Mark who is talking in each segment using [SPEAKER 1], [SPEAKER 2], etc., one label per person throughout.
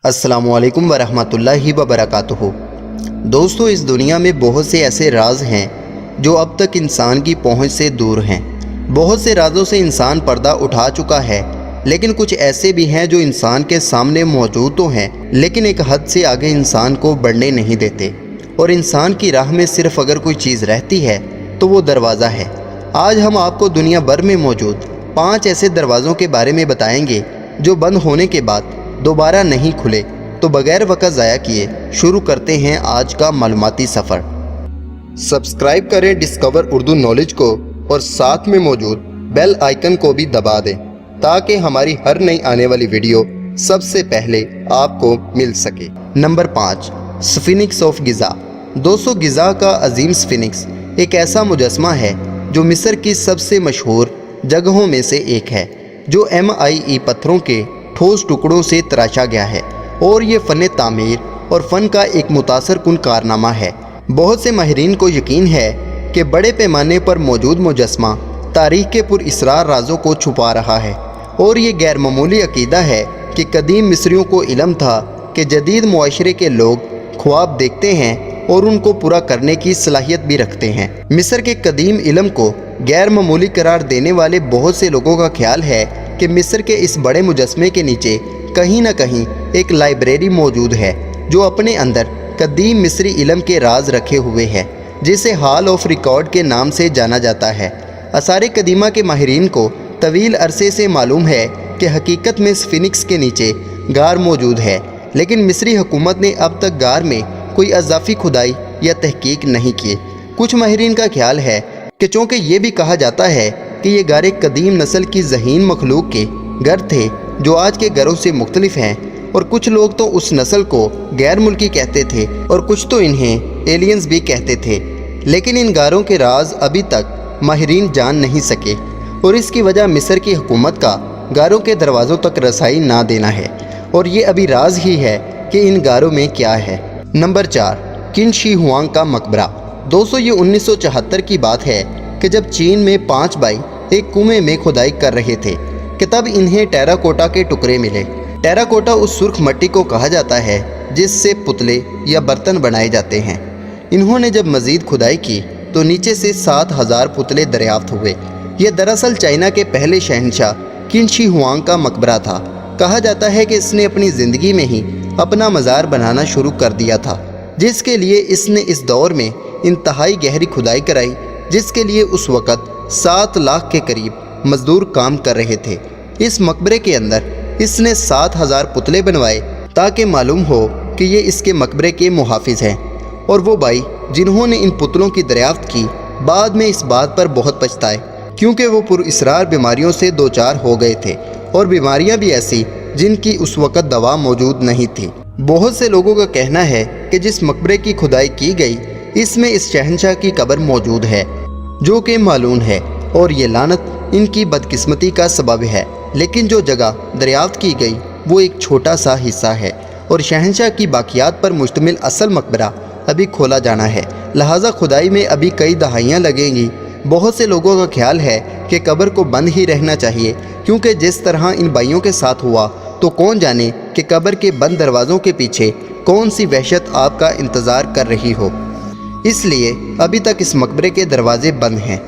[SPEAKER 1] अस्सलामु अलैकुम वरहमतुल्लाहि वबरकातुहू। दोस्तों, इस दुनिया में बहुत से ऐसे राज हैं जो अब तक इंसान की पहुंच से दूर हैं। बहुत से राजों से इंसान पर्दा उठा चुका है, लेकिन कुछ ऐसे भी हैं जो इंसान के सामने मौजूद तो हैं, लेकिन एक हद से आगे इंसान को बढ़ने नहीं देते। और इंसान की राह में सिर्फ अगर कोई चीज़ रहती है तो वो दरवाज़ा है। आज हम आपको दुनिया भर में मौजूद 5 ऐसे दरवाज़ों के बारे में बताएंगे जो बंद होने के बाद दोबारा नहीं खुले। तो बगैर वक्त ज़ाया किए शुरू करते हैं आज का मालूमाती सफ़र। सब्सक्राइब करें डिस्कवर उर्दू नॉलेज को और साथ में मौजूद बेल आइकन को भी दबा दें ताकि हमारी हर नई आने वाली वीडियो सबसे पहले आपको मिल सके। Number 5, sphinx of Giza. दोस्तों, गिज़ा का अजीम स्फिनिक्स एक ऐसा मुजस्मा है जो मिस्र की सबसे मशहूर जगहों में से एक है, जो MIE पत्थरों के ठोस टुकड़ों से तराशा गया है और ये फ़न तामीर और फ़न का एक मुतासर कुन कारनामा है। बहुत से माहिरीन को यकीन है कि बड़े पैमाने पर मौजूद मुजस्मा तारीख़ के पुरअसरार राज़ों को छुपा रहा है, और ये गैर मामूली अकीदा है कि कदीम मिस्रियों को इल्म था कि जदीद मुआशरे के लोग ख्वाब देखते हैं और उनको पूरा करने की सलाहियत भी रखते हैं। मिस्र के कदीम इल्म को गैर मामूली करार देने वाले बहुत से लोगों का ख्याल है कि मिस्र के इस बड़े मुजस्मे के नीचे कहीं ना कहीं एक लाइब्रेरी मौजूद है जो अपने अंदर कदीम मिस्री इल्म के राज रखे हुए है, जिसे हॉल ऑफ रिकॉर्ड के नाम से जाना जाता है। आसार कदीमा के माहिरीन को तवील अरसे से मालूम है कि हकीकत में स्फिनिक्स के नीचे गार मौजूद है, लेकिन मिस्री हुकूमत ने अब तक गार में कोई अजाफी खुदाई या तहकीक नहीं की। कुछ माहिरीन का ख्याल है कि चूँकि ये भी कहा जाता है कि ये गारे कदीम नस्ल की ज़हीन मखलूक के घर थे जो आज के घरों से मुख्तलिफ हैं, और कुछ लोग तो उस नस्ल को गैर मुल्की कहते थे और कुछ तो इन्हें एलियंस भी कहते थे। लेकिन इन गारों के राज अभी तक माहिरीन जान नहीं सके, और इसकी वजह मिस्र की हुकूमत का गारों के दरवाज़ों तक रसाई ना देना है, और ये अभी राज ही है कि इन गारों में क्या है। नंबर 4, किन शी हुआंग का मकबरा। दोस्तों, ये 1974 की बात है कि जब चीन में 5 भाई एक कुएं में खुदाई कर रहे थे कि तब इन्हें टेराकोटा के टुकड़े मिले। टेराकोटा उस सुर्ख मिट्टी को कहा जाता है जिससे पुतले या बर्तन बनाए जाते हैं। इन्होंने जब मज़ीद खुदाई की तो नीचे से 7000 पुतले दरियाफ्त हुए। ये दरअसल चाइना के पहले शहंशाह किन शी हुआंग का मकबरा था। कहा जाता है कि इसने अपनी ज़िंदगी में ही अपना मज़ार बनाना शुरू कर दिया था, जिसके लिए इसने इस दौर में इंतहाई गहरी खुदाई कराई, जिसके लिए उस वक़्त 7 लाख के करीब मजदूर काम कर रहे थे। इस मकबरे के अंदर इसने 7000 पुतले बनवाए ताकि मालूम हो कि ये इसके मकबरे के मुहाफिज हैं। और वो भाई जिन्होंने इन पुतलों की दरियाफ्त की बाद में इस बात पर बहुत पछताए, क्योंकि वो पुरअसरार बीमारियों से दो चार हो गए थे, और बीमारियां भी ऐसी जिनकी उस वक़्त दवा मौजूद नहीं थी। बहुत से लोगों का कहना है कि जिस मकबरे की खुदाई की गई इसमें इस शहंशाह की कब्र मौजूद है जो कि मालूम है, और ये लानत इनकी बदकिस्मती का सबब है। लेकिन जो जगह दरियाफ्त की गई वो एक छोटा सा हिस्सा है, और शहंशाह की बाकियात पर मुश्तमिल असल मकबरा अभी खोला जाना है, लिहाजा खुदाई में अभी कई दहाइयाँ लगेंगी। बहुत से लोगों का ख्याल है कि कब्र को बंद ही रहना चाहिए, क्योंकि जिस तरह इन भाइयों के साथ हुआ तो कौन जाने कि कब्र के बंद दरवाज़ों के पीछे कौन सी वहशत आपका इंतज़ार कर रही हो। इसलिए अभी तक इस मकबरे के दरवाजे बंद हैं।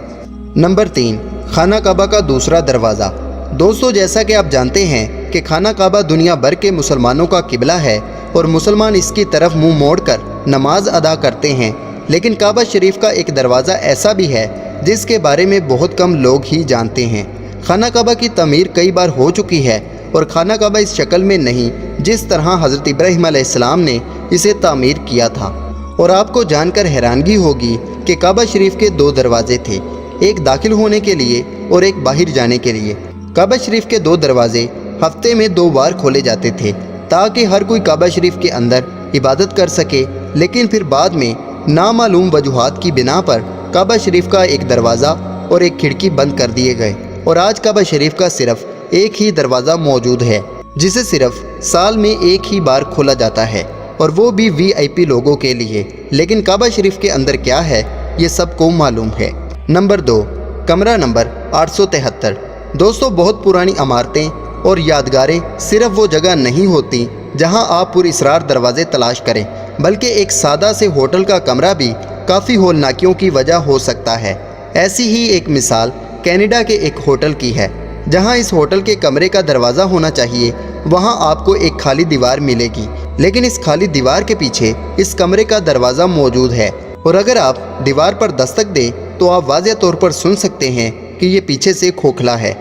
[SPEAKER 1] नंबर 3, खाना काबा का दूसरा दरवाज़ा। दोस्तों, जैसा कि आप जानते हैं कि खाना काबा दुनिया भर के मुसलमानों का किबला है और मुसलमान इसकी तरफ मुंह मोड़कर नमाज अदा करते हैं, लेकिन काबा शरीफ का एक दरवाज़ा ऐसा भी है जिसके बारे में बहुत कम लोग ही जानते हैं। खाना काबा की तमीर कई बार हो चुकी है, और खाना काबा इस शक्ल में नहीं जिस तरह हज़रत इब्राहीम अलैहिस्सलाम ने इसे तामीर किया था। और आपको जानकर हैरानगी होगी कि काबा शरीफ के 2 दरवाजे थे, एक दाखिल होने के लिए और एक बाहर जाने के लिए। काबा शरीफ के 2 दरवाजे हफ्ते में 2 बार खोले जाते थे ताकि हर कोई काबा शरीफ के अंदर इबादत कर सके, लेकिन फिर बाद में नामालूम वजूहात की बिना पर काबा शरीफ का एक दरवाज़ा और एक खिड़की बंद कर दिए गए, और आज काबा शरीफ का सिर्फ एक ही दरवाज़ा मौजूद है जिसे सिर्फ साल में एक ही बार खोला जाता है, और वो भी VIP लोगों के लिए। लेकिन काबा शरीफ के अंदर क्या है ये सबको मालूम है। नंबर 2, कमरा नंबर 873। दोस्तों, बहुत पुरानी इमारतें और यादगारें सिर्फ वो जगह नहीं होती जहां आप पुरअसरार दरवाजे तलाश करें, बल्कि एक सादा से होटल का कमरा भी काफ़ी हौलनाकियों की वजह हो सकता है। ऐसी ही एक मिसाल कनाडा के एक होटल की है, जहां इस होटल के कमरे का दरवाज़ा होना चाहिए, वहां आपको एक खाली दीवार मिलेगी, लेकिन इस खाली दीवार के पीछे इस कमरे का दरवाज़ा मौजूद है। और अगर आप दीवार पर दस्तक दें तो आप वाज़ेह तौर पर सुन सकते हैं कि ये पीछे से खोखला है।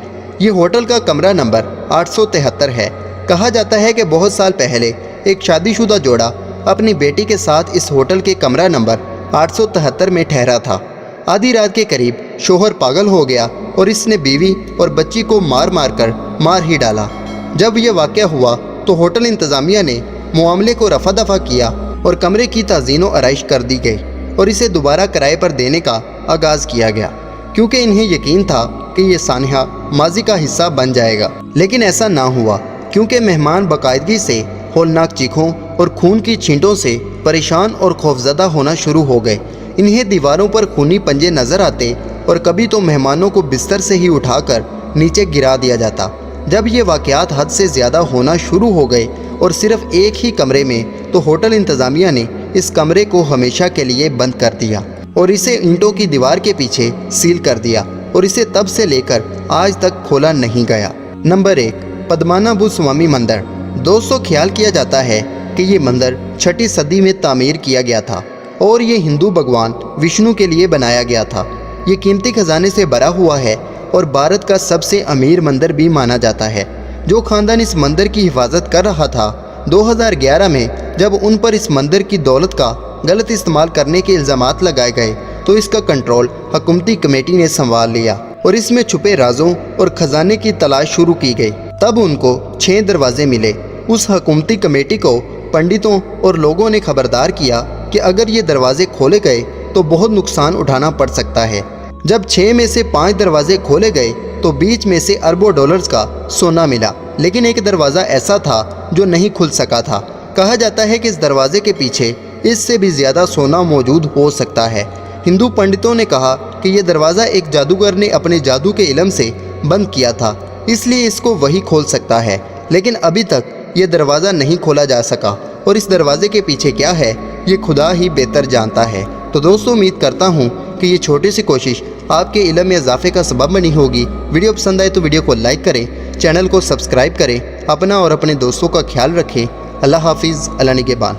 [SPEAKER 1] ये होटल का कमरा नंबर 873 है। कहा जाता है कि बहुत साल पहले एक शादीशुदा जोड़ा अपनी बेटी के साथ इस होटल के कमरा नंबर 873 में ठहरा था। आधी रात के करीब शोहर पागल हो गया और इसने बीवी और बच्ची को मार ही डाला। जब यह वाक़या हुआ तो होटल इंतज़ामिया ने मामले को रफा दफा किया और कमरे की ताज़ीन व आराइश कर दी गई और इसे दोबारा किराए पर देने का आगाज़ किया गया, क्योंकि इन्हें यकीन था कि ये सानहा माजी का हिस्सा बन जाएगा। लेकिन ऐसा ना हुआ, क्योंकि मेहमान बाकायदगी से हौलनाक चीखों और खून की छींटों से परेशान और खौफजदा होना शुरू हो गए। इन्हें दीवारों पर खूनी पंजे नज़र आते और कभी तो मेहमानों को बिस्तर से ही उठाकर नीचे गिरा दिया जाता। जब ये वाक़यात हद से ज़्यादा होना शुरू हो गए और सिर्फ एक ही कमरे में, तो होटल इंतज़ामिया ने इस कमरे को हमेशा के लिए बंद कर दिया और इसे ईंटों की दीवार के पीछे सील कर दिया और इसे तब से लेकर आज तक खोला नहीं गया। नंबर 1, पद्मनाभस्वामी मंदिर। दोस्तों, ख्याल किया जाता है कि ये मंदिर 6वीं सदी में तामीर किया गया था और ये हिंदू भगवान विष्णु के लिए बनाया गया था। ये कीमती खजाने से भरा हुआ है और भारत का सबसे अमीर मंदिर भी माना जाता है। जो खानदान इस मंदिर की हिफाजत कर रहा था, 2011 में जब उन पर इस मंदिर की दौलत का गलत इस्तेमाल करने के इल्ज़ामात लगाए गए, तो इसका कंट्रोल हुकूमती कमेटी ने संभाल लिया और इसमें छुपे राजों और खजाने की तलाश शुरू की गई। तब उनको 6 दरवाजे मिले। उस हुकूमती कमेटी को पंडितों और लोगों ने खबरदार किया कि अगर ये दरवाजे खोले गए तो बहुत नुकसान उठाना पड़ सकता है। जब 6 में से 5 दरवाजे खोले गए तो बीच में से अरबों डॉलर्स का सोना मिला, लेकिन एक दरवाज़ा ऐसा था जो नहीं खुल सका था। कहा जाता है कि इस दरवाजे के पीछे इससे भी ज़्यादा सोना मौजूद हो सकता है। हिंदू पंडितों ने कहा कि यह दरवाज़ा एक जादूगर ने अपने जादू के इल्म से बंद किया था, इसलिए इसको वही खोल सकता है, लेकिन अभी तक ये दरवाज़ा नहीं खोला जा सका और इस दरवाजे के पीछे क्या है ये खुदा ही बेहतर जानता है। तो दोस्तों, उम्मीद करता हूँ कि ये छोटी सी कोशिश आपके इल्म में इजाफे का सबब बनी होगी। वीडियो पसंद आए तो वीडियो को लाइक करें, चैनल को सब्सक्राइब करें, अपना और अपने दोस्तों का ख्याल रखें। अल्लाह हाफिज़, अल्लाह निगहबान।